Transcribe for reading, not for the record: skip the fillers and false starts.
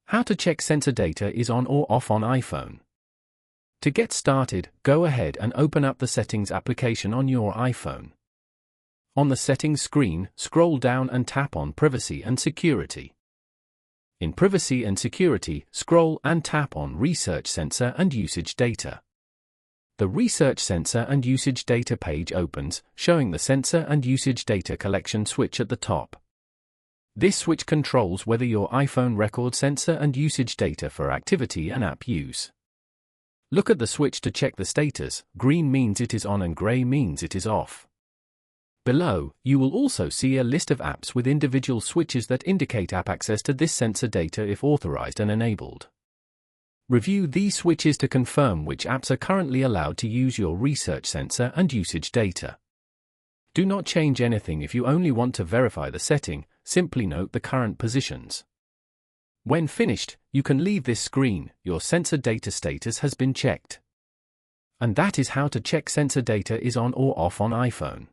How to check sensor data is on or off on iPhone. To get started, go ahead and open up the Settings application on your iPhone. On the Settings screen, scroll down and tap on Privacy and Security. In Privacy and Security, scroll and tap on Research Sensor and Usage Data. The Research Sensor and Usage Data page opens, showing the Sensor and Usage Data Collection switch at the top. This switch controls whether your iPhone records sensor and usage data for activity and app use. Look at the switch to check the status. Green means it is on and gray means it is off. Below, you will also see a list of apps with individual switches that indicate app access to this sensor data if authorized and enabled. Review these switches to confirm which apps are currently allowed to use your research sensor and usage data. Do not change anything if you only want to verify the setting, simply note the current positions. When finished, you can leave this screen. Your sensor data status has been checked. And that is how to check sensor data is on or off on iPhone.